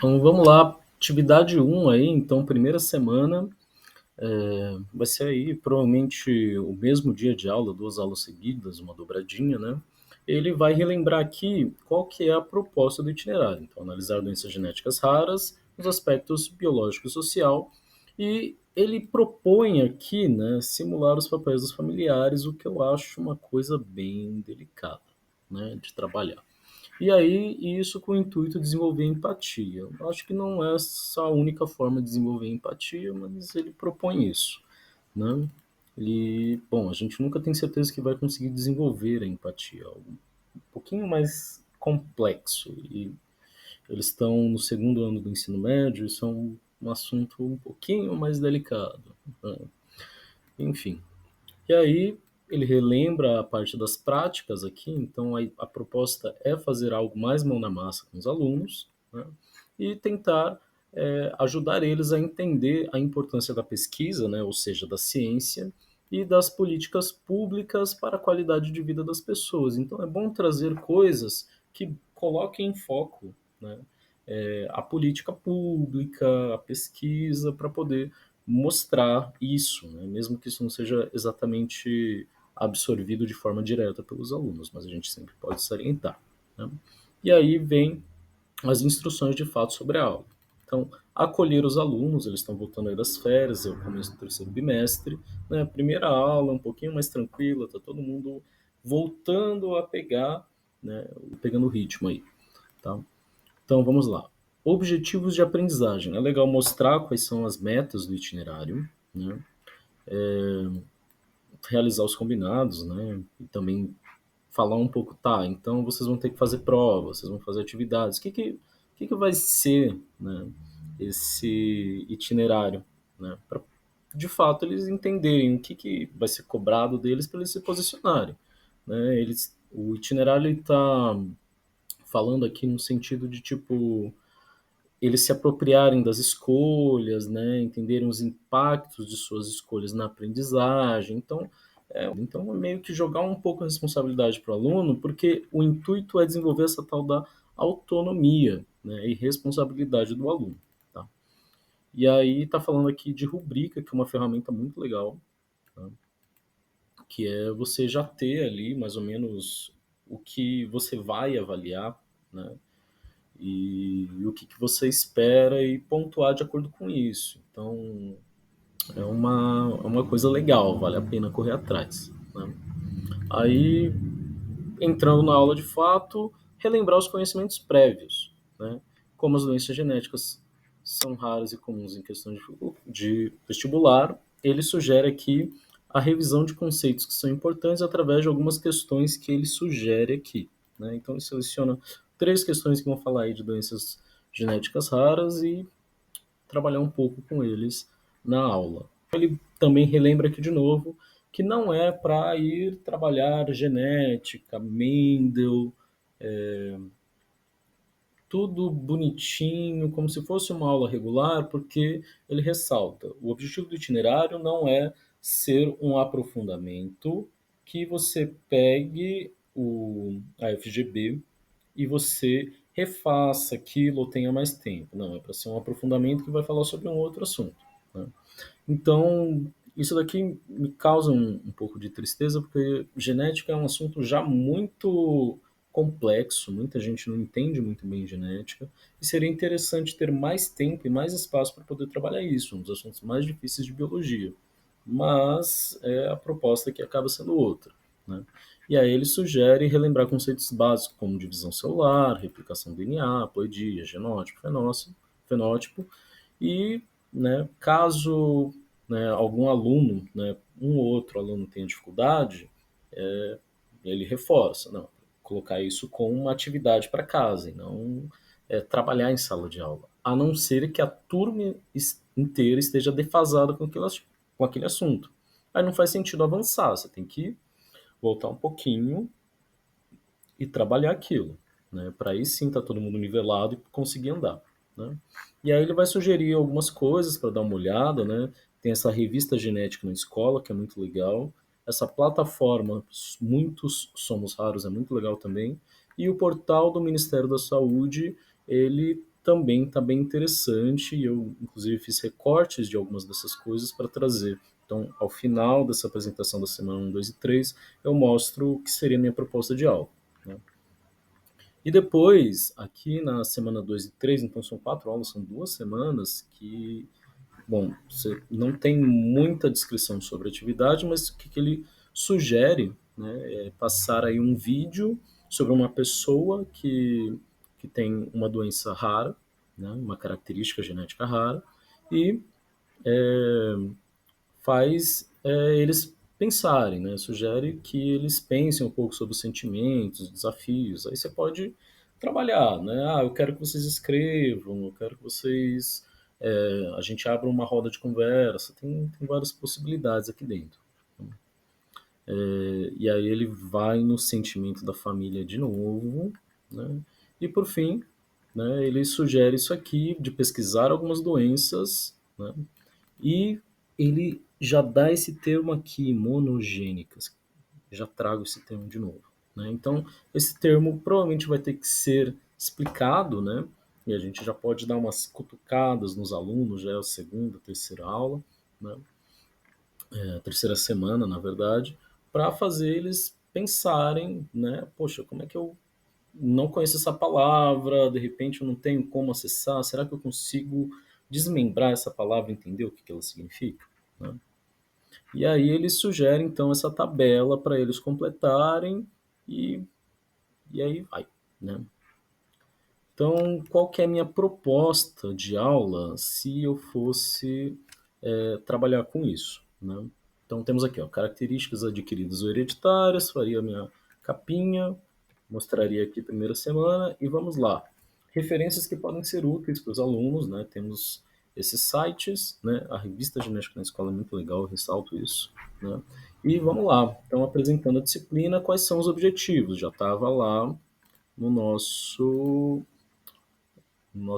Então vamos lá, atividade um aí, então primeira semana, vai ser aí provavelmente o mesmo dia de aula, 2 aulas seguidas, uma dobradinha, né. Ele vai relembrar aqui qual que é a proposta do itinerário, então analisar doenças genéticas raras, os aspectos biológico e social, e ele propõe aqui, né, simular os papéis dos familiares, o que eu acho uma coisa bem delicada, né, de trabalhar. E aí, isso com o intuito de desenvolver empatia. Eu acho que não é essa a única forma de desenvolver empatia, mas ele propõe isso, né? Bom, a gente nunca tem certeza que vai conseguir desenvolver a empatia, algo um pouquinho mais complexo. E eles estão no segundo ano do ensino médio, isso é um assunto um pouquinho mais delicado, né? Enfim, e aí ele relembra a parte das práticas aqui, então a proposta é fazer algo mais mão na massa com os alunos, né, e tentar ajudar eles a entender a importância da pesquisa, né, ou seja, da ciência, e das políticas públicas para a qualidade de vida das pessoas. Então é bom trazer coisas que coloquem em foco, né, a política pública, a pesquisa, para poder mostrar isso, né? Mesmo que isso não seja exatamente absorvido de forma direta pelos alunos, mas a gente sempre pode salientar, né? E aí vem as instruções de fato sobre a aula. Então, acolher os alunos, eles estão voltando aí das férias, é o começo do terceiro bimestre, né? A primeira aula um pouquinho mais tranquila, tá todo mundo voltando a pegar, né, pegando o ritmo aí, tá? Então vamos lá. Objetivos de aprendizagem. É legal mostrar quais são as metas do itinerário, né? Realizar os combinados, né? E também falar um pouco, tá, então vocês vão ter que fazer provas, vocês vão fazer atividades. O que que vai ser, né, esse itinerário, né? Para de fato eles entenderem o que, que vai ser cobrado deles para eles se posicionarem, né? O itinerário está falando aqui no sentido de tipo eles se apropriarem das escolhas, né, entenderem os impactos de suas escolhas na aprendizagem. Então é meio que jogar um pouco a responsabilidade para o aluno, porque o intuito é desenvolver essa tal da autonomia, né, e responsabilidade do aluno. Tá? E aí está falando aqui de rubrica, que é uma ferramenta muito legal, tá? Que é você já ter ali mais ou menos o que você vai avaliar, né? E o que, que você espera e pontuar de acordo com isso. Então, é uma coisa legal, vale a pena correr atrás, né? Aí, entrando na aula de fato, relembrar os conhecimentos prévios, né? Como as doenças genéticas são raras e comuns em questão de vestibular, ele sugere aqui a revisão de conceitos que são importantes através de algumas questões que ele sugere aqui, né? Então, ele seleciona 3 questões que vão falar aí de doenças genéticas raras e trabalhar um pouco com eles na aula. Ele também relembra aqui de novo que não é para ir trabalhar genética, Mendel, tudo bonitinho, como se fosse uma aula regular, porque ele ressalta: o objetivo do itinerário não é ser um aprofundamento que você pegue a FGB e você refaça aquilo ou tenha mais tempo. Não, é para ser um aprofundamento que vai falar sobre um outro assunto, né? Então, isso daqui me causa um pouco de tristeza, porque genética é um assunto já muito complexo, muita gente não entende muito bem genética, e seria interessante ter mais tempo e mais espaço para poder trabalhar isso, um dos assuntos mais difíceis de biologia. Mas é a proposta que acaba sendo outra, né? E aí ele sugere relembrar conceitos básicos como divisão celular, replicação do DNA, ploidia, genótipo, fenótipo e, né, caso, né, algum aluno, né, um ou outro aluno tenha dificuldade, ele reforça, não, colocar isso como uma atividade para casa e não trabalhar em sala de aula, a não ser que a turma inteira esteja defasada com aquele assunto. Aí não faz sentido avançar, você tem que voltar um pouquinho e trabalhar aquilo, né? Para aí sim tá todo mundo nivelado e conseguir andar, né? E aí ele vai sugerir algumas coisas para dar uma olhada, né? Tem essa revista genética na escola, que é muito legal. Essa plataforma Muitos Somos Raros é muito legal também. E o portal do Ministério da Saúde, ele também está bem interessante e eu, inclusive, fiz recortes de algumas dessas coisas para trazer. Então, ao final dessa apresentação da semana 1, 2 e 3, eu mostro o que seria a minha proposta de aula, né? E depois, aqui na semana 2 e 3, então são 4 aulas, são 2 semanas que, bom, você não tem muita descrição sobre a atividade, mas o que, que ele sugere, né, é passar aí um vídeo sobre uma pessoa que tem uma doença rara, né, uma característica genética rara, e faz eles pensarem, né? Sugere que eles pensem um pouco sobre os sentimentos, desafios. Aí você pode trabalhar, né? Ah, eu quero que vocês escrevam, eu quero que vocês a gente abra uma roda de conversa. Tem várias possibilidades aqui dentro. E aí ele vai no sentimento da família de novo, né? E por fim, né, ele sugere isso aqui de pesquisar algumas doenças, né? E ele já dá esse termo aqui, monogênicas. Já trago esse termo de novo, né? Então, esse termo provavelmente vai ter que ser explicado, né? E a gente já pode dar umas cutucadas nos alunos, já é a segunda, terceira aula, né? A terceira semana, na verdade, para fazer eles pensarem, né? Poxa, como é que eu não conheço essa palavra, de repente eu não tenho como acessar, será que eu consigo desmembrar essa palavra e entender o que que ela significa, né? E aí eles sugerem então essa tabela para eles completarem e, e aí vai, né? Então, qual que é a minha proposta de aula se eu fosse trabalhar com isso, né? Então temos aqui, ó, características adquiridas ou hereditárias, faria a minha capinha, mostraria aqui a primeira semana e vamos lá. Referências que podem ser úteis para os alunos, né? Temos esses sites, né? A revista Genética na Escola é muito legal, eu ressalto isso, né? E vamos lá, então apresentando a disciplina, quais são os objetivos? Já estava lá no nosso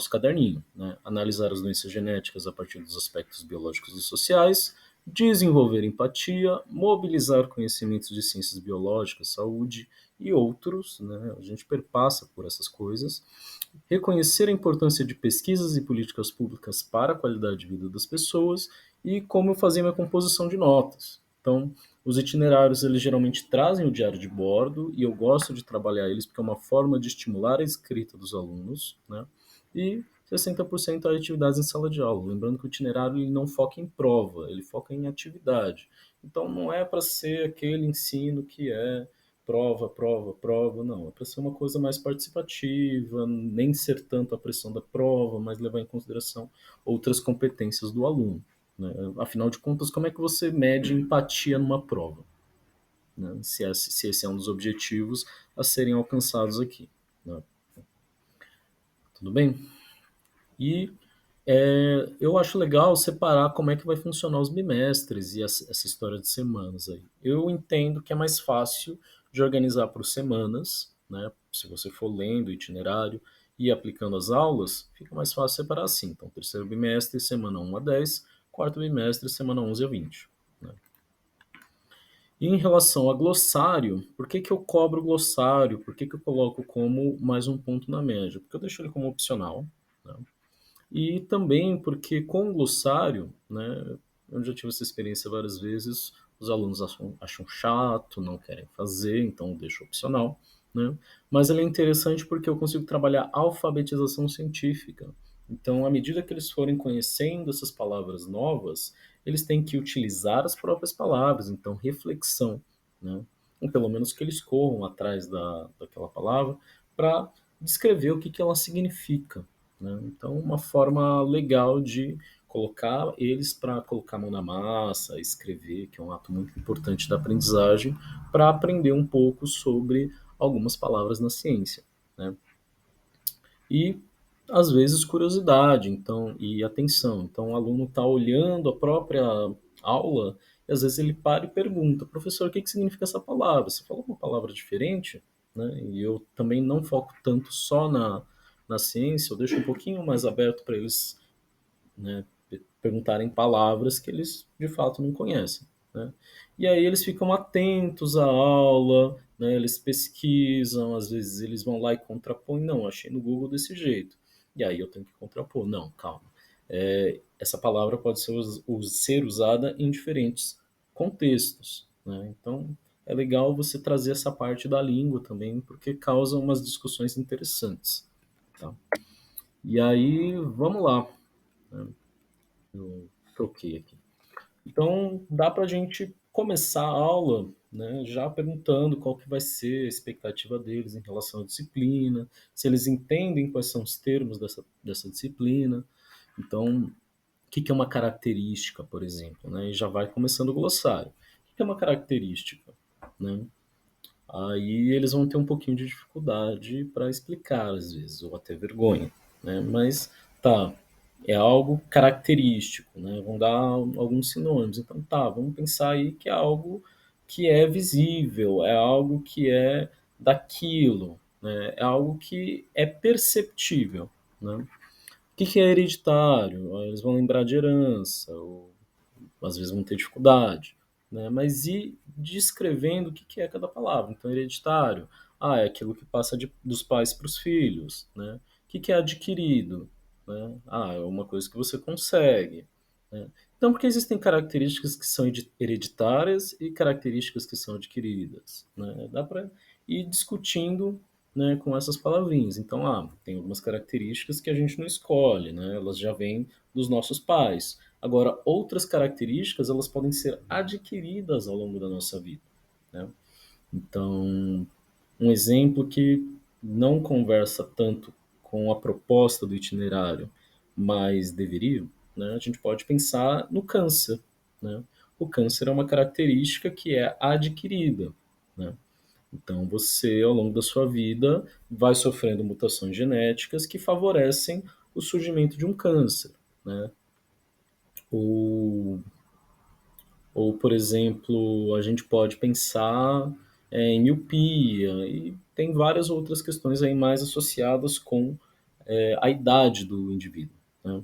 caderninho, né? Analisar as doenças genéticas a partir dos aspectos biológicos e sociais, desenvolver empatia, mobilizar conhecimentos de ciências biológicas, saúde e outros, né? A gente perpassa por essas coisas. Reconhecer a importância de pesquisas e políticas públicas para a qualidade de vida das pessoas e como fazer minha composição de notas. Então, os itinerários eles geralmente trazem o diário de bordo e eu gosto de trabalhar eles porque é uma forma de estimular a escrita dos alunos, né? E 60% é atividades em sala de aula. Lembrando que o itinerário ele não foca em prova, ele foca em atividade. Então não é para ser aquele ensino que é prova, prova, prova, não. É para ser uma coisa mais participativa, nem ser tanto a pressão da prova, mas levar em consideração outras competências do aluno, né? Afinal de contas, como é que você mede empatia numa prova, né? Se esse é um dos objetivos a serem alcançados aqui, né? Tudo bem? E eu acho legal separar como é que vai funcionar os bimestres e essa história de semanas aí. Eu entendo que é mais fácil de organizar por semanas, né? Se você for lendo o itinerário e aplicando as aulas, fica mais fácil separar assim. Então, terceiro bimestre, semana 1 a 10, quarto bimestre, semana 11 a 20, né? E em relação a glossário, por que que eu cobro o glossário? Por que que eu coloco como mais um ponto na média? Porque eu deixo ele como opcional, né? E também porque com o glossário, né, eu já tive essa experiência várias vezes, os alunos acham chato, não querem fazer, então deixo opcional, né? Mas ele é interessante porque eu consigo trabalhar alfabetização científica. Então, à medida que eles forem conhecendo essas palavras novas, eles têm que utilizar as próprias palavras, então reflexão, né? Ou pelo menos que eles corram atrás daquela palavra para descrever o que, que ela significa, né? Então, uma forma legal de colocar eles para colocar a mão na massa, escrever, que é um ato muito importante da aprendizagem, para aprender um pouco sobre algumas palavras na ciência, né? E às vezes curiosidade, então e atenção. Então o aluno está olhando a própria aula e às vezes ele para e pergunta, professor, o que que significa essa palavra? Você falou uma palavra diferente, né? E eu também não foco tanto só na ciência, eu deixo um pouquinho mais aberto para eles, né, perguntarem palavras que eles de fato não conhecem, né? E aí eles ficam atentos à aula, né, eles pesquisam, às vezes eles vão lá e contrapõem, não, achei no Google desse jeito. E aí eu tenho que contrapor. Não, calma. Essa palavra pode ser usada em diferentes contextos, né? Então, é legal você trazer essa parte da língua também, porque causa umas discussões interessantes, tá? E aí, vamos lá. Eu troquei aqui. Então, dá para a gente começar a aula, né, já perguntando qual que vai ser a expectativa deles em relação à disciplina, se eles entendem quais são os termos dessa disciplina. Então, o que que é uma característica, por exemplo, né? E já vai começando o glossário. O que é uma característica, né? Aí eles vão ter um pouquinho de dificuldade para explicar, às vezes, ou até vergonha, né? Mas tá, é algo característico, né? Vão dar alguns sinônimos. Então tá, vamos pensar aí que é algo que é visível, é algo que é daquilo, né? É algo que é perceptível, né? O que que é hereditário? Eles vão lembrar de herança, ou às vezes vão ter dificuldade, né? Mas ir descrevendo o que que é cada palavra. Então, hereditário, é aquilo que passa dos pais para os filhos, né? O que que é adquirido? Né? É uma coisa que você consegue, né? Então, porque existem características que são hereditárias e características que são adquiridas, né? Dá para ir discutindo, né, com essas palavrinhas. Então, tem algumas características que a gente não escolhe, né? Elas já vêm dos nossos pais. Agora, outras características, elas podem ser adquiridas ao longo da nossa vida, né? Então, um exemplo que não conversa tanto com a proposta do itinerário, mas deveria, né? A gente pode pensar no câncer, né? O câncer é uma característica que é adquirida, né? Então, você, ao longo da sua vida, vai sofrendo mutações genéticas que favorecem o surgimento de um câncer, né? Ou por exemplo, a gente pode pensar em miopia e tem várias outras questões aí mais associadas com a idade do indivíduo, né?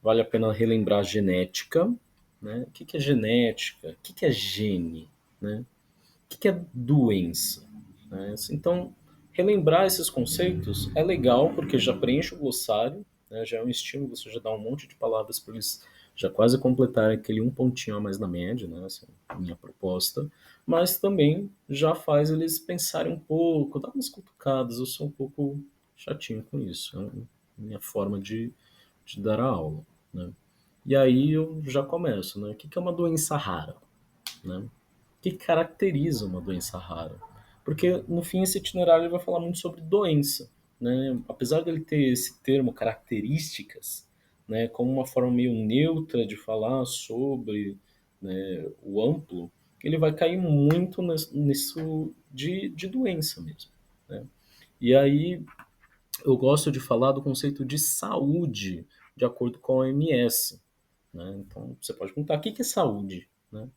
Vale a pena relembrar a genética, né? O que que é genética? O que que é gene, né? O que que é doença, né? Então, relembrar esses conceitos é legal porque já preenche o glossário, né? Já é um estímulo, você já dá um monte de palavras para eles já quase completarem aquele um pontinho a mais na média, né? Essa é a minha proposta. Mas também já faz eles pensarem um pouco, dar umas cutucadas. Eu sou um pouco chatinho com isso, é a minha forma de dar a aula, né? E aí eu já começo, né? O que que é uma doença rara, né? Que caracteriza uma doença rara. Porque, no fim, esse itinerário ele vai falar muito sobre doença, né? Apesar dele ter esse termo características, né, como uma forma meio neutra de falar sobre, né, o amplo, ele vai cair muito nisso de doença mesmo, né? E aí eu gosto de falar do conceito de saúde, de acordo com a OMS, né? Então, você pode perguntar, o que que é saúde, né?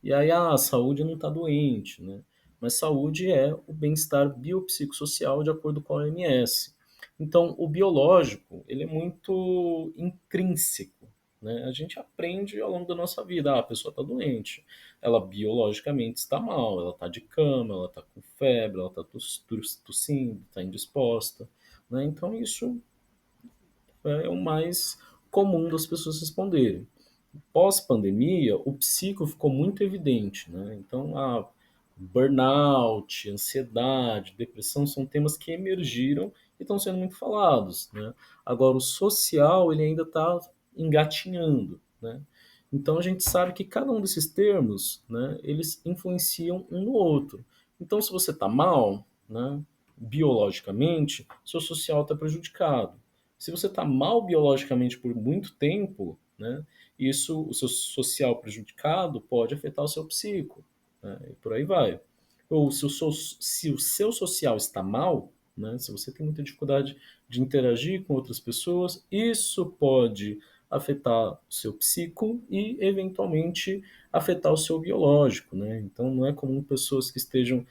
E aí, a saúde não está doente, né? Mas saúde é o bem-estar biopsicossocial de acordo com a OMS. Então, o biológico, ele é muito intrínseco, né? A gente aprende ao longo da nossa vida, a pessoa está doente, ela biologicamente está mal, ela está de cama, ela está com febre, ela está tossindo, está indisposta, né? Então, isso é o mais comum das pessoas responderem. Pós-pandemia, o psico ficou muito evidente, né? Então, burnout, ansiedade, depressão são temas que emergiram e estão sendo muito falados, né? Agora, o social, ele ainda está engatinhando, né? Então, a gente sabe que cada um desses termos, né, eles influenciam um no outro. Então, se você está mal, né, biologicamente, seu social está prejudicado. Se você está mal biologicamente por muito tempo, né, isso, o seu social prejudicado pode afetar o seu psico, né, e por aí vai. Ou se o seu social está mal, né, se você tem muita dificuldade de interagir com outras pessoas, isso pode afetar o seu psico e, eventualmente, afetar o seu biológico, né? Então, não é comum pessoas que estejam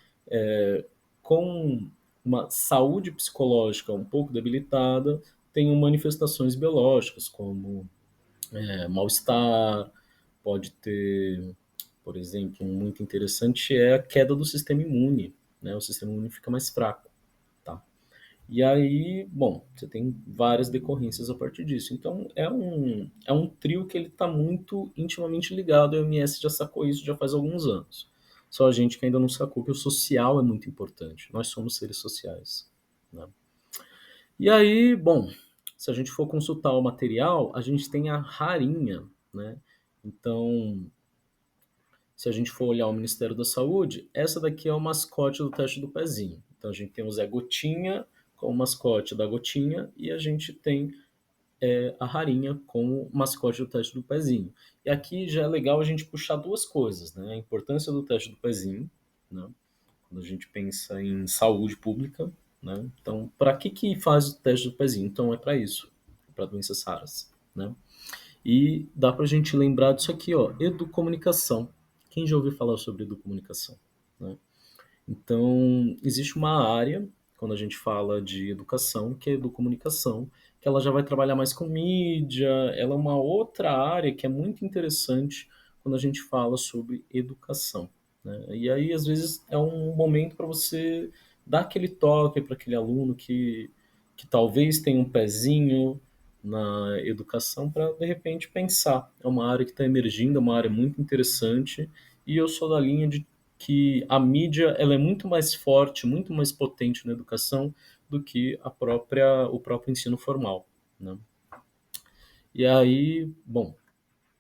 com uma saúde psicológica um pouco debilitada tenham manifestações biológicas, como mal-estar, pode ter, por exemplo, um muito interessante é a queda do sistema imune, né? O sistema imune fica mais fraco, tá? E aí, bom, você tem várias decorrências a partir disso. Então, é um trio que ele está muito intimamente ligado. A OMS já sacou isso já faz alguns anos. Só a gente que ainda não sacou que o social é muito importante. Nós somos seres sociais, né? E aí, bom, se a gente for consultar o material, a gente tem a rarinha, né? Então, se a gente for olhar o Ministério da Saúde, essa daqui é o mascote do teste do pezinho. Então a gente tem o Zé Gotinha como mascote da gotinha e a gente tem a rarinha como mascote do teste do pezinho. E aqui já é legal a gente puxar duas coisas, né? A importância do teste do pezinho, né? Quando a gente pensa em saúde pública, né? Então, para que faz o teste do pezinho? Então é para isso, para doenças raras, né? E dá para a gente lembrar disso aqui, ó, educomunicação. Quem já ouviu falar sobre educomunicação, né? Então, existe uma área, quando a gente fala de educação, que é a educomunicação, que ela já vai trabalhar mais com mídia, ela é uma outra área que é muito interessante quando a gente fala sobre educação, né? E aí, às vezes, é um momento para você dar aquele toque para aquele aluno que talvez tenha um pezinho na educação para, de repente, pensar. É uma área que está emergindo, é uma área muito interessante, e eu sou da linha de que a mídia ela é muito mais forte, muito mais potente na educação do que o próprio ensino formal, né? E aí, bom,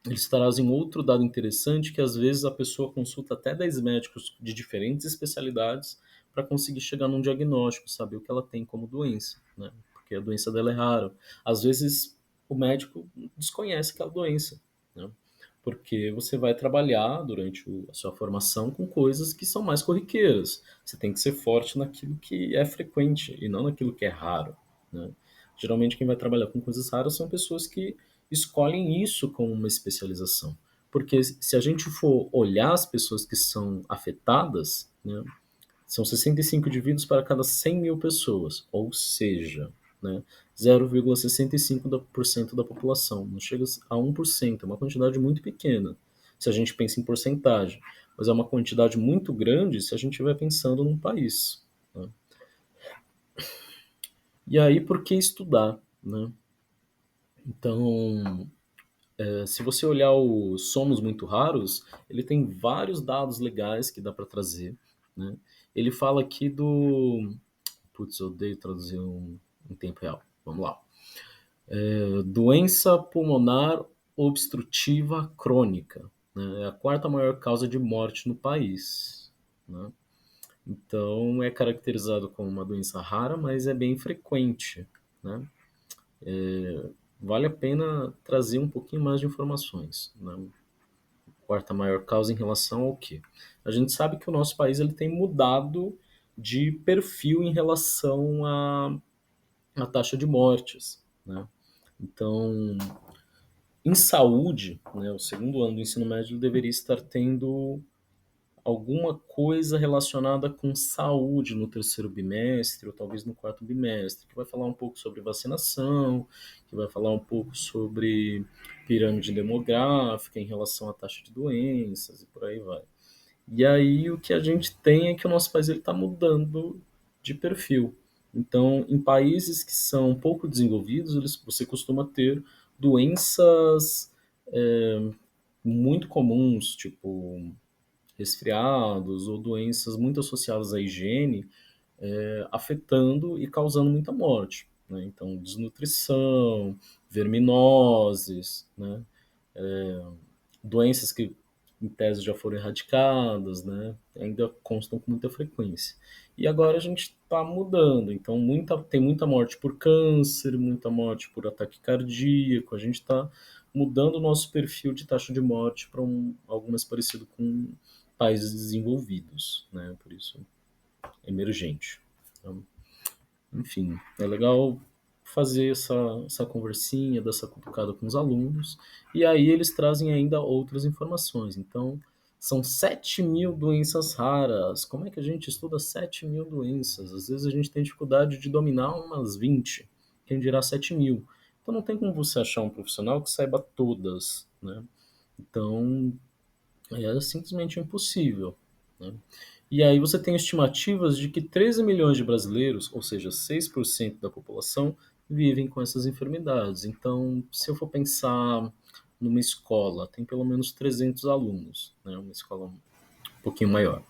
eles trazem outro dado interessante que às vezes a pessoa consulta até 10 médicos de diferentes especialidades para conseguir chegar num diagnóstico, saber o que ela tem como doença, né? Porque a doença dela é rara. Às vezes o médico desconhece aquela doença, né? Porque você vai trabalhar durante a sua formação com coisas que são mais corriqueiras. Você tem que ser forte naquilo que é frequente e não naquilo que é raro, né? Geralmente quem vai trabalhar com coisas raras são pessoas que escolhem isso como uma especialização. Porque se a gente for olhar as pessoas que são afetadas, né, são 65 indivíduos para cada 100 mil pessoas, ou seja, né, 0,65% da população, não chega a 1%, é uma quantidade muito pequena, se a gente pensa em porcentagem, mas é uma quantidade muito grande se a gente estiver pensando num país, né? E aí, por que estudar, né? Então, se você olhar o Somos Muito Raros, ele tem vários dados legais que dá para trazer, né? Ele fala aqui do... Putz, eu odeio traduzir em tempo real. Vamos lá. Doença pulmonar obstrutiva crônica, né? É a quarta maior causa de morte no país, né? Então, é caracterizado como uma doença rara, mas é bem frequente, né? Vale a pena trazer um pouquinho mais de informações, né? Quarta maior causa em relação ao quê? A gente sabe que o nosso país ele tem mudado de perfil em relação à taxa de mortes, né? Então, em saúde, né, o segundo ano do ensino médio deveria estar tendo alguma coisa relacionada com saúde no terceiro bimestre, ou talvez no quarto bimestre, que vai falar um pouco sobre vacinação, que vai falar um pouco sobre pirâmide demográfica em relação à taxa de doenças e por aí vai. E aí o que a gente tem é que o nosso país está mudando de perfil. Então, em países que são pouco desenvolvidos, você costuma ter doenças muito comuns, tipo resfriados ou doenças muito associadas à higiene, afetando e causando muita morte, né? Então, desnutrição, verminoses, né? Doenças que em tese já foram erradicadas, né? Ainda constam com muita frequência. E agora a gente está mudando, então tem muita morte por câncer, muita morte por ataque cardíaco, a gente está mudando o nosso perfil de taxa de morte para algo mais parecido com países desenvolvidos, né? Por isso, emergente. Então, enfim, é legal fazer essa conversinha, dessa cutucada com os alunos, e aí eles trazem ainda outras informações. Então, são 7.000 doenças raras. Como é que a gente estuda 7.000 doenças? Às vezes a gente tem dificuldade de dominar umas 20, quem dirá 7.000. Então, não tem como você achar um profissional que saiba todas, né? Então, é simplesmente impossível, né? E aí você tem estimativas de que 13 milhões de brasileiros, ou seja, 6% da população, vivem com essas enfermidades. Então, se eu for pensar numa escola, tem pelo menos 300 alunos, né? Uma escola um pouquinho maior.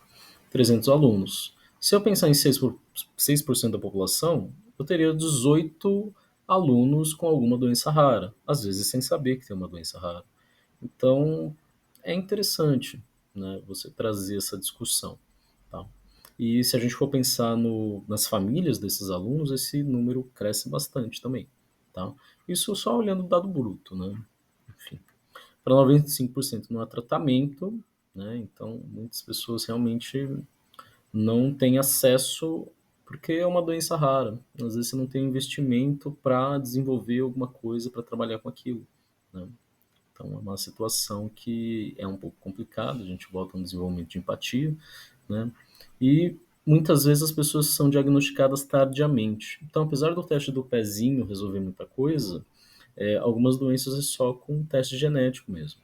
300 alunos. Se eu pensar em 6% da população, eu teria 18 alunos com alguma doença rara, às vezes sem saber que tem uma doença rara. Então, é interessante, né, você trazer essa discussão. Tá? E se a gente for pensar nas famílias desses alunos, esse número cresce bastante também. Tá? Isso só olhando o dado bruto. Né? Enfim, para 95% não há tratamento, né? Então muitas pessoas realmente não têm acesso porque é uma doença rara. Às vezes você não tem investimento para desenvolver alguma coisa para trabalhar com aquilo. Né? Então é uma situação que é um pouco complicada, a gente volta no desenvolvimento de empatia, né? E muitas vezes as pessoas são diagnosticadas tardiamente. Então, apesar do teste do pezinho resolver muita coisa, algumas doenças é só com teste genético mesmo.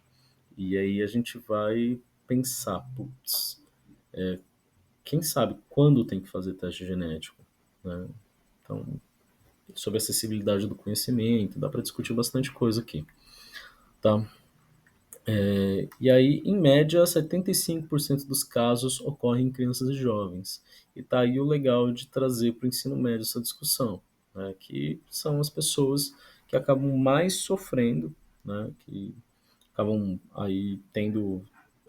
E aí a gente vai pensar, putz, quem sabe quando tem que fazer teste genético, né? Então, sobre a acessibilidade do conhecimento, dá para discutir bastante coisa aqui, tá? E aí, em média, 75% dos casos ocorrem em crianças e jovens. E tá aí o legal de trazer para o ensino médio essa discussão, né? Que são as pessoas que acabam mais sofrendo, né? Que acabam aí tendo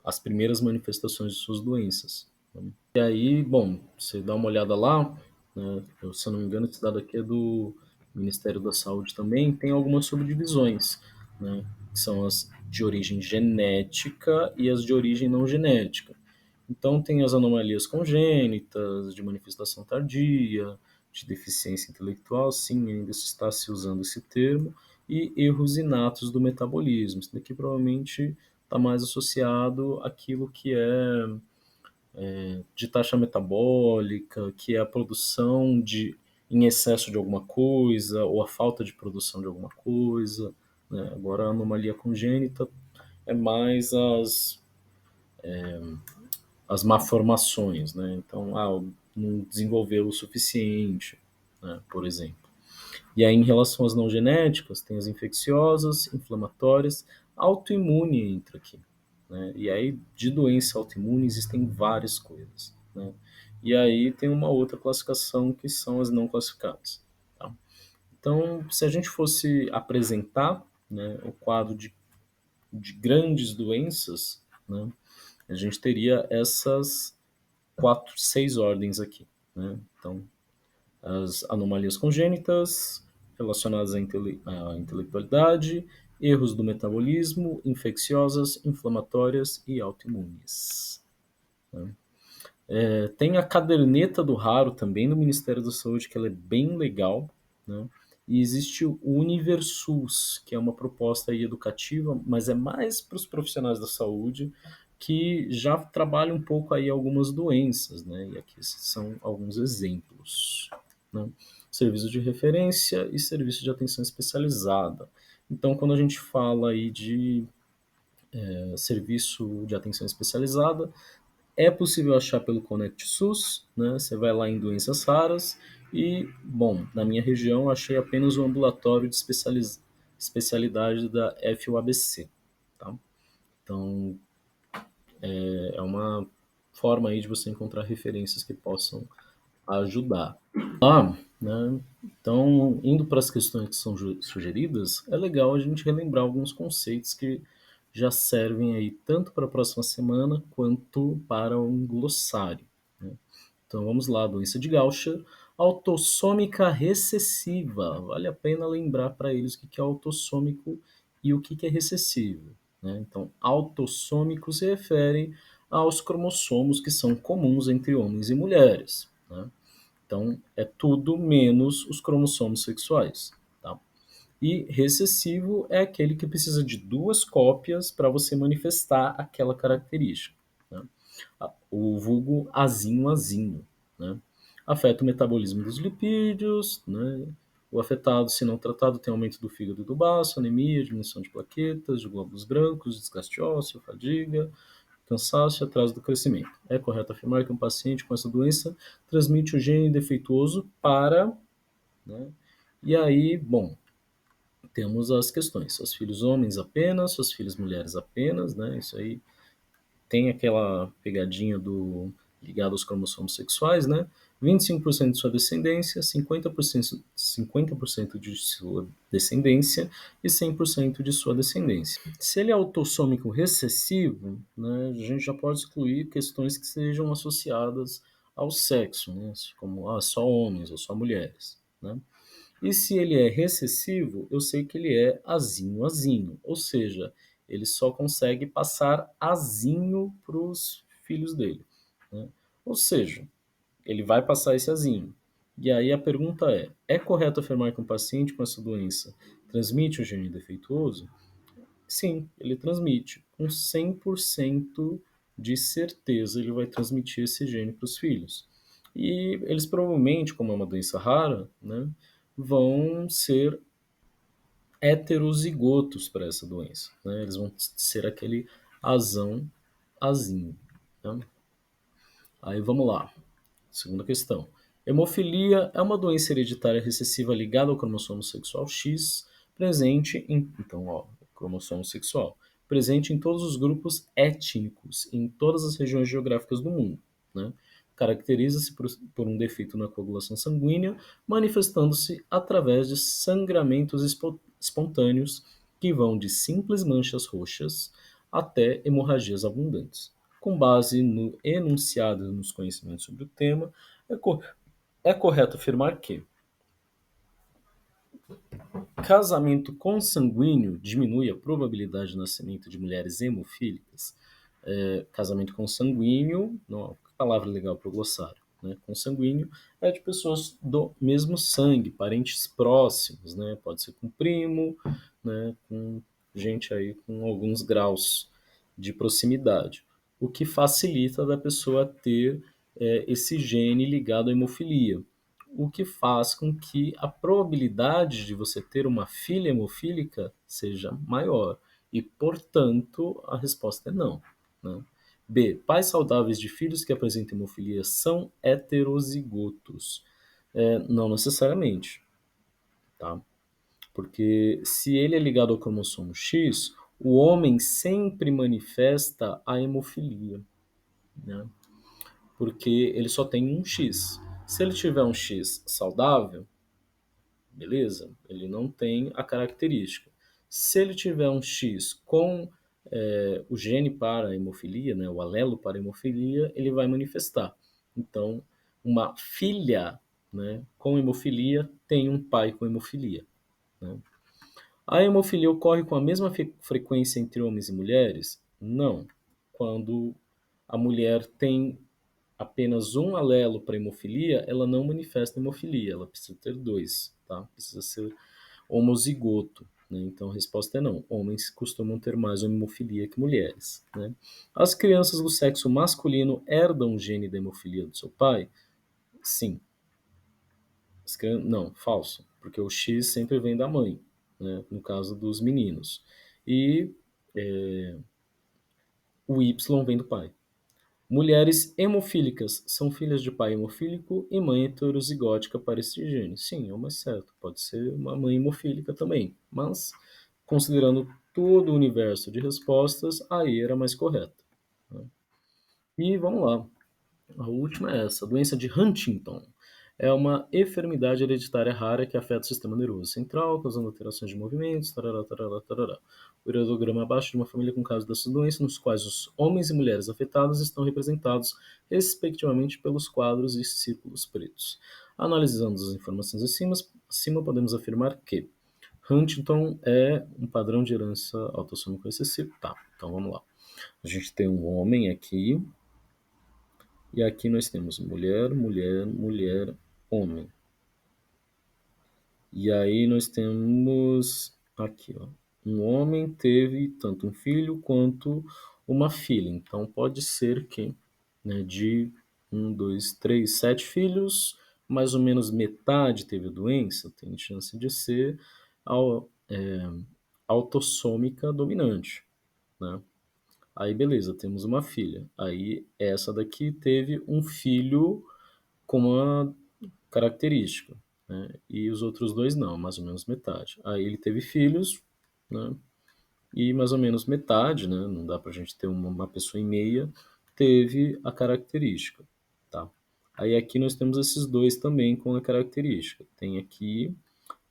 as primeiras manifestações de suas doenças. Né? E aí, bom, você dá uma olhada lá, né? Se eu não me engano, esse dado aqui é do Ministério da Saúde também, tem algumas subdivisões, né? Que são as de origem genética e as de origem não genética. Então, tem as anomalias congênitas, de manifestação tardia, de deficiência intelectual, sim, ainda se está se usando esse termo, e erros inatos do metabolismo. Isso daqui provavelmente está mais associado àquilo que é de taxa metabólica, que é a produção em excesso de alguma coisa, ou a falta de produção de alguma coisa. Né? Agora, a anomalia congênita é mais as malformações, né? Então, não desenvolveu o suficiente, né? Por exemplo. E aí, em relação às não genéticas, tem as infecciosas, inflamatórias, autoimune entra aqui. Né? E aí, de doença autoimune, existem várias coisas. Né? E aí tem uma outra classificação que são as não classificadas. Tá? Então, se a gente fosse apresentar, né, o quadro de grandes doenças, né, a gente teria essas quatro, seis ordens aqui. Né? Então, as anomalias congênitas relacionadas à intelectualidade, erros do metabolismo, infecciosas, inflamatórias e autoimunes. Né? Tem a caderneta do raro também no Ministério da Saúde, que ela é bem legal. Né? E existe o Universus, que é uma proposta aí educativa, mas é mais para os profissionais da saúde que já trabalham um pouco aí algumas doenças, né? E aqui são alguns exemplos. Né? Serviço de referência e serviço de atenção especializada. Então, quando a gente fala aí de serviço de atenção especializada, é possível achar pelo Conect SUS, né? Você vai lá em doenças raras e, bom, na minha região achei apenas o ambulatório de especialidade da FUABC, tá? Então, é uma forma aí de você encontrar referências que possam ajudar. Né? Então, indo para as questões que são sugeridas, é legal a gente relembrar alguns conceitos que já servem aí tanto para a próxima semana quanto para um glossário. Né? Então vamos lá, doença de Gaucher, autossômica recessiva. Vale a pena lembrar para eles o que é autossômico e o que é recessivo. Né? Então, autossômico se refere aos cromossomos que são comuns entre homens e mulheres. Né? Então, é tudo menos os cromossomos sexuais. Tá? E recessivo é aquele que precisa de duas cópias para você manifestar aquela característica. Né? O vulgo azinho azinho. Né? Afeta o metabolismo dos lipídios. Né? O afetado, se não tratado, tem aumento do fígado e do baço, anemia, diminuição de plaquetas, de glóbulos brancos, desgaste ósseo, fadiga, cansaço e atraso do crescimento. É correto afirmar que um paciente com essa doença transmite o gene defeituoso para, né? E aí, bom, temos as questões. Seus filhos homens apenas, suas filhas mulheres apenas, né? Isso aí tem aquela pegadinha do ligado aos cromossomos sexuais, né? 25% de sua descendência, 50% de sua descendência e 100% de sua descendência. Se ele é autossômico recessivo, né, a gente já pode excluir questões que sejam associadas ao sexo, né, como só homens ou só mulheres, né? E se ele é recessivo, eu sei que ele é azinho, ou seja, ele só consegue passar azinho para os filhos dele, né? Ou seja, ele vai passar esse azinho. E aí a pergunta é correto afirmar que um paciente com essa doença transmite o gene defeituoso? Sim, ele transmite. Com 100% de certeza ele vai transmitir esse gene para os filhos. E eles provavelmente, como é uma doença rara, né, vão ser heterozigotos para essa doença, né? Eles vão ser aquele azão, azinho, né? Aí vamos lá. Segunda questão. Hemofilia é uma doença hereditária recessiva ligada ao cromossomo sexual X, presente em, então, ó, cromossomo sexual, presente em todos os grupos étnicos, em todas as regiões geográficas do mundo, né? Caracteriza-se por um defeito na coagulação sanguínea, manifestando-se através de sangramentos espontâneos que vão de simples manchas roxas até hemorragias abundantes. Com base no enunciado e nos conhecimentos sobre o tema, é, é correto afirmar que casamento consanguíneo diminui a probabilidade de nascimento de mulheres hemofílicas. Casamento consanguíneo, não, que palavra legal para o glossário, né? Consanguíneo é de pessoas do mesmo sangue, parentes próximos, né? Pode ser com primo, né? Com gente aí com alguns graus de proximidade, o que facilita da pessoa ter esse gene ligado à hemofilia, o que faz com que a probabilidade de você ter uma filha hemofílica seja maior. E, portanto, a resposta é não, né? B. Pais saudáveis de filhos que apresentam hemofilia são heterozigotos. Não necessariamente, tá? Porque se ele é ligado ao cromossomo X, o homem sempre manifesta a hemofilia, né? Porque ele só tem um X. Se ele tiver um X saudável, beleza? Ele não tem a característica. Se ele tiver um X com o gene para a hemofilia, né, o alelo para a hemofilia, ele vai manifestar. Então, uma filha, né, com hemofilia tem um pai com hemofilia, né? A hemofilia ocorre com a mesma frequência entre homens e mulheres? Não. Quando a mulher tem apenas um alelo para hemofilia, ela não manifesta hemofilia, ela precisa ter dois, tá? Precisa ser homozigoto, né? Então a resposta é não. Homens costumam ter mais hemofilia que mulheres, né? As crianças do sexo masculino herdam o gene da hemofilia do seu pai? Sim. Não, falso, porque o X sempre vem da mãe, né? No caso dos meninos. E o Y vem do pai. Mulheres hemofílicas são filhas de pai hemofílico e mãe heterozigótica para este gene. Sim, é o mais certo. Pode ser uma mãe hemofílica também. Mas, considerando todo o universo de respostas, aí era mais correta, né? E vamos lá. A última é essa. A doença de Huntington é uma enfermidade hereditária rara que afeta o sistema nervoso central, causando alterações de movimentos, tarará, tarará, tarará. O hierograma abaixo de uma família com casos dessa doença, nos quais os homens e mulheres afetados estão representados, respectivamente, pelos quadros e círculos pretos. Analisando as informações acima podemos afirmar que Huntington é um padrão de herança autossômico recessivo. Tá, então vamos lá. A gente tem um homem aqui, e aqui nós temos mulher, mulher, mulher, homem. E aí nós temos aqui, ó, um homem teve tanto um filho quanto uma filha. Então pode ser que, né, de um, dois, três, sete filhos, mais ou menos metade teve a doença, tem chance de ser autossômica dominante, né? Aí beleza, temos uma filha. Aí essa daqui teve um filho com uma característica, né? E os outros dois não, mais ou menos metade. Aí ele teve filhos, né? E mais ou menos metade, né? Não dá pra gente ter uma pessoa e meia, teve a característica, tá? Aí aqui nós temos esses dois também com a característica. Tem aqui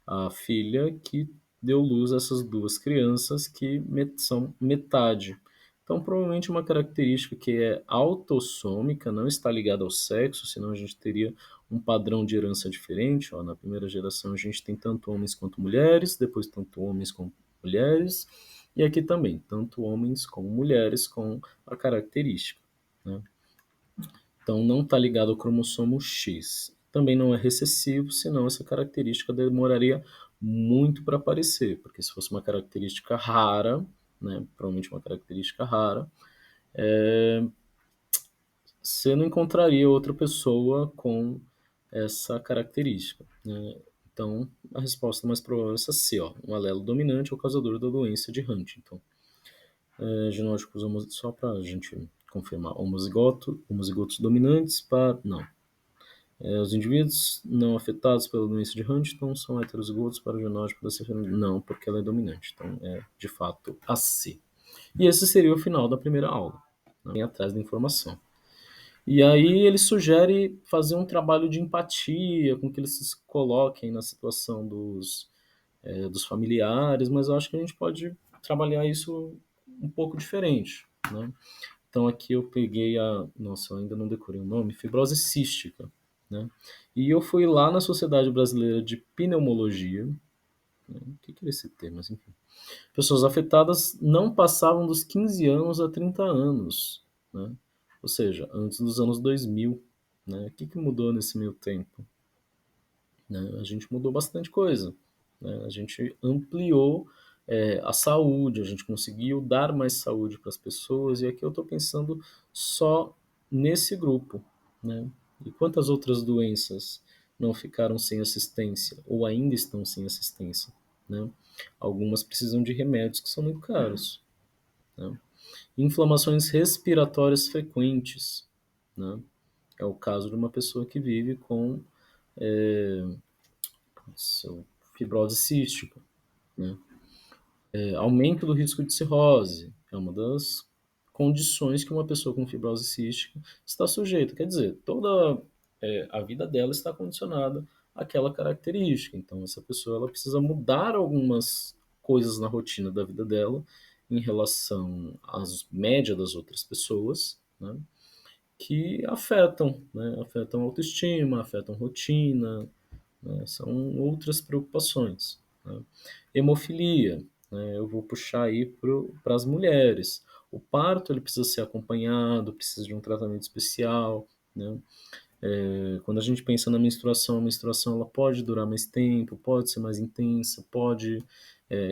a filha que deu luz a essas duas crianças que são metade. Então, provavelmente uma característica que é autossômica, não está ligada ao sexo, senão a gente teria um padrão de herança diferente. Ó, na primeira geração a gente tem tanto homens quanto mulheres, depois tanto homens como mulheres, e aqui também, tanto homens como mulheres com a característica, né? Então, não está ligado ao cromossomo X. Também não é recessivo, senão essa característica demoraria muito para aparecer, porque se fosse uma característica rara, né, provavelmente uma característica rara, você não encontraria outra pessoa com essa característica, né? Então, a resposta mais provável é essa C, ó, um alelo dominante é o causador da doença de Huntington. Genótipos só para a gente confirmar, homozigotos dominantes para... Não, os indivíduos não afetados pela doença de Huntington são heterozigotos para o genótipo da cefalea. Não, porque ela é dominante. Então, é de fato a C. E esse seria o final da primeira aula, né? Bem atrás da informação. E aí ele sugere fazer um trabalho de empatia, com que eles se coloquem na situação dos familiares, mas eu acho que a gente pode trabalhar isso um pouco diferente, né? Então aqui eu peguei nossa, eu ainda não decorei o nome, fibrose cística, né? E eu fui lá na Sociedade Brasileira de Pneumologia, né? O que é esse termo, mas enfim. Pessoas afetadas não passavam dos 15 anos a 30 anos, né? Ou seja, antes dos anos 2000, né? O que mudou nesse meio tempo? Né? A gente mudou bastante coisa, né? A gente ampliou a saúde, a gente conseguiu dar mais saúde para as pessoas, e aqui eu estou pensando só nesse grupo, né? E quantas outras doenças não ficaram sem assistência ou ainda estão sem assistência, né? Algumas precisam de remédios que são muito caros, né? Inflamações respiratórias frequentes, né? É o caso de uma pessoa que vive com é, fibrose cística, né? Aumento do risco de cirrose é uma das condições que uma pessoa com fibrose cística está sujeita. Quer dizer, toda a vida dela está condicionada àquela característica. Então, essa pessoa ela precisa mudar algumas coisas na rotina da vida dela em relação às médias das outras pessoas, né? Que afetam, né? Afetam a autoestima, afetam rotina, né? São outras preocupações, né? Hemofilia, né? Eu vou puxar aí para as mulheres. O parto ele precisa ser acompanhado, precisa de um tratamento especial, né? Quando a gente pensa na menstruação, a menstruação ela pode durar mais tempo, pode ser mais intensa, pode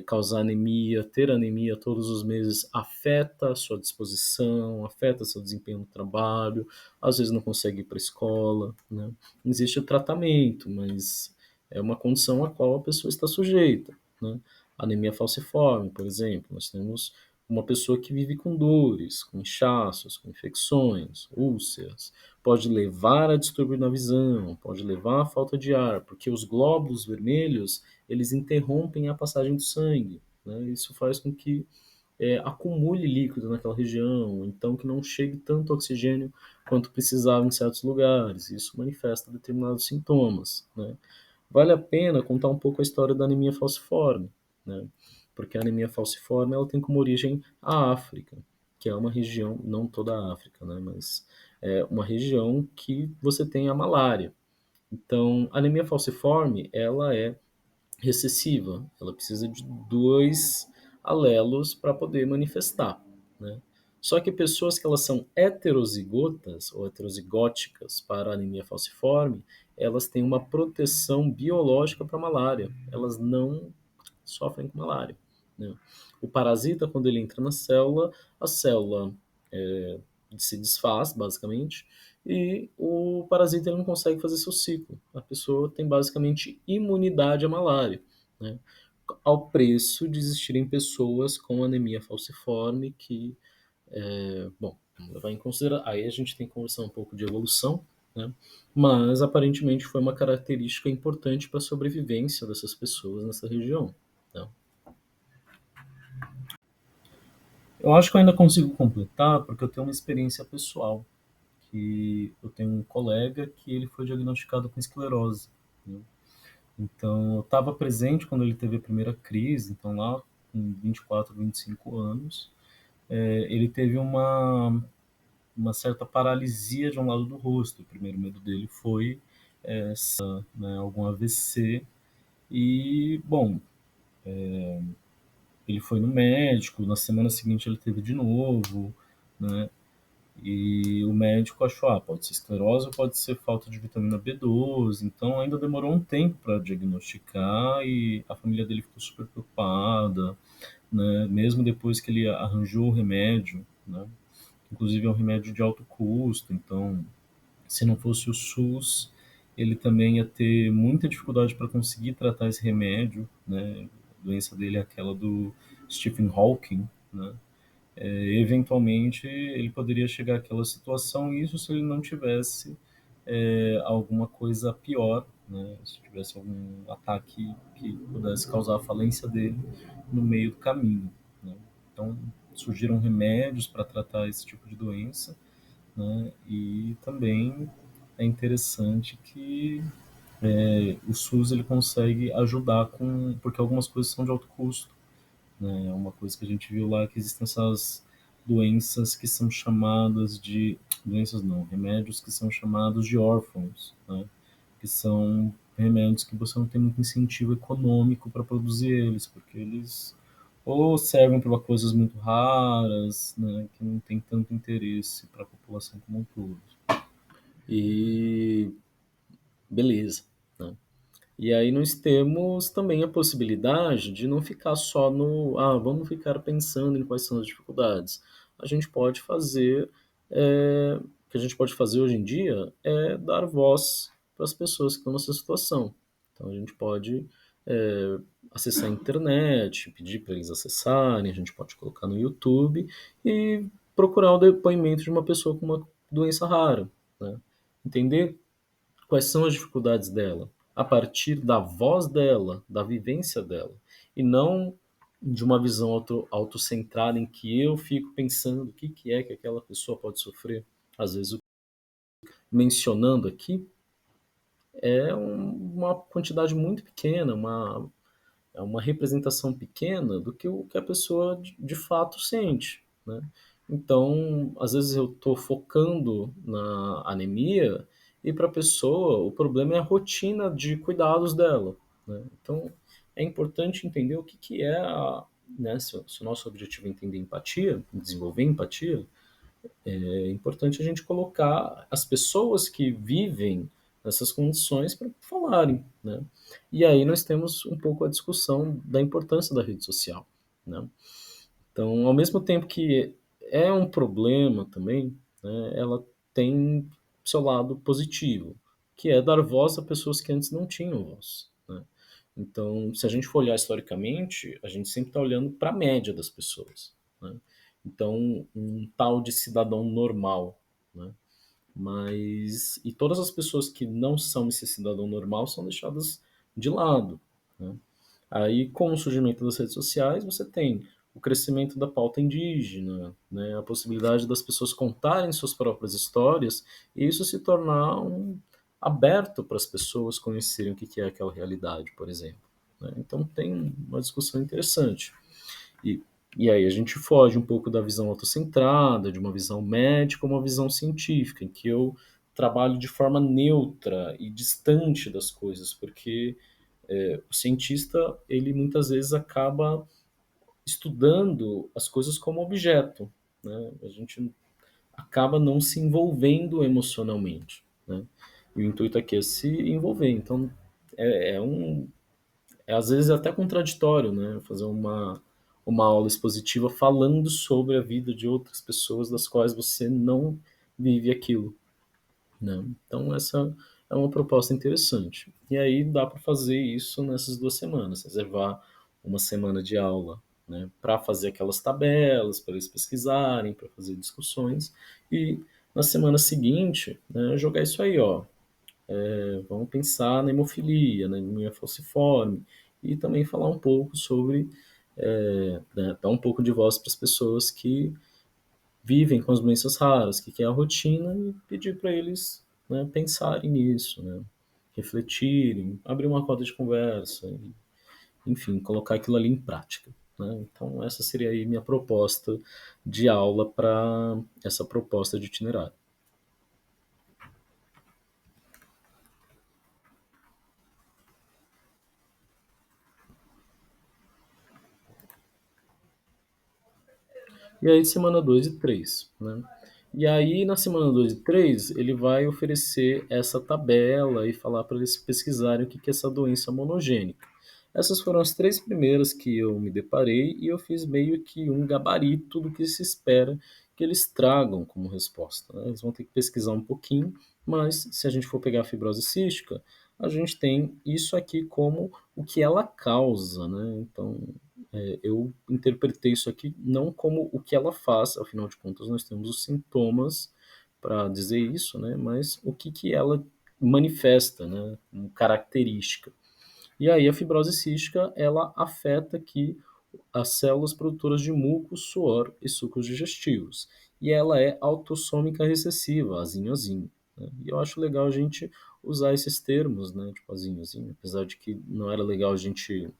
causar anemia. Ter anemia todos os meses afeta a sua disposição, afeta seu desempenho no trabalho, às vezes não consegue ir para a escola, né? Existe o tratamento, mas é uma condição a qual a pessoa está sujeita, né? Anemia falciforme, por exemplo, nós temos uma pessoa que vive com dores, com inchaços, com infecções, úlceras, pode levar a distúrbio na visão, pode levar à falta de ar, porque os glóbulos vermelhos eles interrompem a passagem do sangue, né? Isso faz com que acumule líquido naquela região, então que não chegue tanto oxigênio quanto precisava em certos lugares. Isso manifesta determinados sintomas, né? Vale a pena contar um pouco a história da anemia falciforme, né? Porque a anemia falciforme ela tem como origem a África, que é uma região, não toda a África, né? Mas é uma região que você tem a malária. Então, a anemia falciforme ela é recessiva, ela precisa de dois alelos para poder manifestar, né? Só que pessoas que elas são heterozigotas ou heterozigóticas para a anemia falciforme, elas têm uma proteção biológica para a malária. Elas não sofrem com malária, né? O parasita, quando ele entra na célula, a célula se desfaz, basicamente, e o parasita ele não consegue fazer seu ciclo. A pessoa tem basicamente imunidade à malária, né? Ao preço de existirem pessoas com anemia falciforme que Bom, vamos levar em consideração. Aí a gente tem que conversar um pouco de evolução, né? Mas aparentemente foi uma característica importante para a sobrevivência dessas pessoas nessa região, né? Eu acho que eu ainda consigo completar porque eu tenho uma experiência pessoal, que eu tenho um colega que ele foi diagnosticado com esclerose, né? Então, eu estava presente quando ele teve a primeira crise, então lá com 24, 25 anos, ele teve uma certa paralisia de um lado do rosto. O primeiro medo dele foi, né, algum AVC. E, bom, ele foi no médico, na semana seguinte ele teve de novo, né? E o médico achou, pode ser esclerose ou pode ser falta de vitamina B12. Então ainda demorou um tempo para diagnosticar e a família dele ficou super preocupada, né? Mesmo depois que ele arranjou o remédio, né? Inclusive é um remédio de alto custo, então se não fosse o SUS, ele também ia ter muita dificuldade para conseguir tratar esse remédio, né? A doença dele é aquela do Stephen Hawking, né? Eventualmente ele poderia chegar àquela situação, isso se ele não tivesse alguma coisa pior, né? Se tivesse algum ataque que pudesse causar a falência dele no meio do caminho, né? Então surgiram remédios para tratar esse tipo de doença, né? E também é interessante que o SUS ele consegue ajudar com, porque algumas coisas são de alto custo, né? Uma coisa que a gente viu lá é que existem essas doenças que são chamadas de doenças não, remédios que são chamados de órfãos, né? Que são remédios que você não tem muito incentivo econômico para produzir eles, porque eles ou servem para coisas muito raras, né, que não tem tanto interesse para a população como um todo. E beleza, né? E aí nós temos também a possibilidade de não ficar só no, vamos ficar pensando em quais são as dificuldades. A gente pode fazer, o que a gente pode fazer hoje em dia é dar voz para as pessoas que estão nessa situação. Então a gente pode é, acessar a internet, pedir para eles acessarem, a gente pode colocar no YouTube e procurar o depoimento de uma pessoa com uma doença rara, né? Entender quais são as dificuldades dela, a partir da voz dela, da vivência dela, e não de uma visão autocentrada em que eu fico pensando o que é que aquela pessoa pode sofrer. Às vezes, mencionando aqui, uma quantidade muito pequena, é uma representação pequena do que o que a pessoa de fato sente, né? Então, às vezes eu estou focando na anemia e para a pessoa o problema é a rotina de cuidados dela, né? Então, é importante entender o que é né, se o nosso objetivo é entender empatia, desenvolver empatia, é importante a gente colocar as pessoas que vivem nessas condições para falarem, né? E aí nós temos um pouco a discussão da importância da rede social, né? Então, ao mesmo tempo que é um problema também, né, ela tem seu lado positivo, que é dar voz a pessoas que antes não tinham voz, né? Então, se a gente for olhar historicamente, a gente sempre está olhando para a média das pessoas, né? Então, um tal de cidadão normal, né? Mas e todas as pessoas que não são esse cidadão normal são deixadas de lado, né? Aí, com o surgimento das redes sociais, você tem o crescimento da pauta indígena, né? A possibilidade das pessoas contarem suas próprias histórias e isso se tornar aberto para as pessoas conhecerem o que é aquela realidade, por exemplo, né? Então, tem uma discussão interessante. E, e aí a gente foge um pouco da visão autocentrada, de uma visão médica, uma visão científica, em que eu trabalho de forma neutra e distante das coisas, porque o cientista, ele muitas vezes acaba estudando as coisas como objeto, né? A gente acaba não se envolvendo emocionalmente, né? E o intuito aqui é se envolver. Então, é um às vezes até contraditório, né? Fazer uma aula expositiva falando sobre a vida de outras pessoas das quais você não vive aquilo, né? Então essa é uma proposta interessante. E aí dá para fazer isso nessas 2 semanas, reservar uma semana de aula né, para fazer aquelas tabelas, para eles pesquisarem, para fazer discussões, e na semana seguinte, né, jogar isso aí, ó, vamos pensar na hemofilia, na anemia falciforme, e também falar um pouco sobre, né, dar um pouco de voz para as pessoas que vivem com as doenças raras, que é a rotina, e pedir para eles, né, pensarem nisso, né, refletirem, abrir uma roda de conversa, e, enfim, colocar aquilo ali em prática. Né? Então, essa seria aí minha proposta de aula para essa proposta de itinerário. E aí, semana 2 e 3, né? E aí, na semana 2 e 3 ele vai oferecer essa tabela e falar para eles pesquisarem o que é essa doença monogênica. Essas foram as três primeiras que eu me deparei e eu fiz meio que um gabarito do que se espera que eles tragam como resposta. Né? Eles vão ter que pesquisar um pouquinho, mas se a gente for pegar a fibrose cística, a gente tem isso aqui como o que ela causa, né? Então, eu interpretei isso aqui não como o que ela faz, afinal de contas nós temos os sintomas para dizer isso, né? Mas o que, que ela manifesta, né? Como característica. E aí a fibrose cística ela afeta aqui as células produtoras de muco, suor e sucos digestivos. E ela é autossômica recessiva, azinho azinho. Né? E eu acho legal a gente usar esses termos, né? Tipo azinho azinho, apesar de que não era legal a gente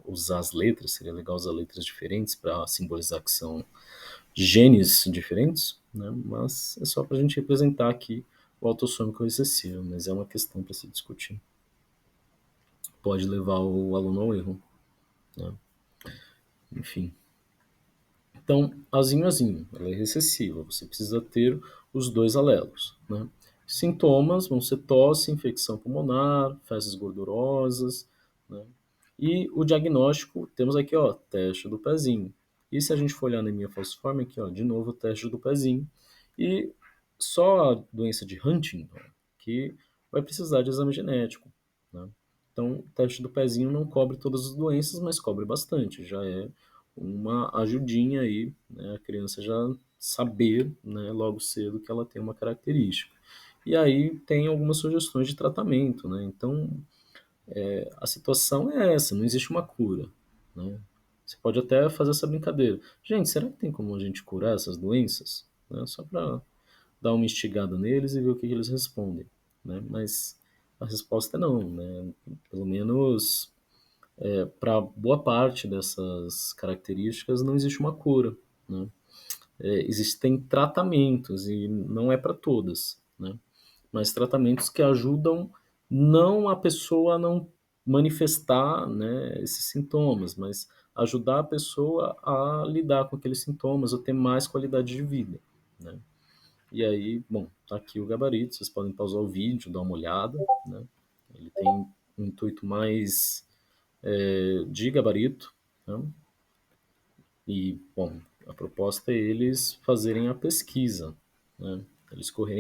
usar as letras, seria legal usar letras diferentes para simbolizar que são genes diferentes, né? Mas é só para a gente representar aqui o autossômico recessivo, mas é uma questão para se discutir. Pode levar o aluno ao erro, né? Enfim. Então, azinho azinho, ela é recessiva, você precisa ter os dois alelos, né? Sintomas vão ser tosse, infecção pulmonar, fezes gordurosas, né? E o diagnóstico, temos aqui, ó, teste do pezinho. E se a gente for olhar a anemia falciforme, aqui, ó, de novo, o teste do pezinho. E só a doença de Huntington, que vai precisar de exame genético, né? Então, o teste do pezinho não cobre todas as doenças, mas cobre bastante. Já é uma ajudinha aí, né? A criança já saber, né, logo cedo que ela tem uma característica. E aí tem algumas sugestões de tratamento, né? Então, a situação é essa, não existe uma cura, né? Você pode até fazer essa brincadeira. Gente, será que tem como a gente curar essas doenças? Né? Só para dar uma instigada neles e ver o que eles respondem, né? Mas a resposta é não, né? Pelo menos para boa parte dessas características não existe uma cura, né? Existem tratamentos e não é para todas, né? Mas tratamentos que ajudam não a pessoa a não manifestar, né, esses sintomas, mas ajudar a pessoa a lidar com aqueles sintomas, a ter mais qualidade de vida, né? E aí, bom, tá aqui o gabarito, vocês podem pausar o vídeo, dar uma olhada, né? Ele tem um intuito mais de gabarito, né? E, bom, a proposta é eles fazerem a pesquisa, né? Eles correrem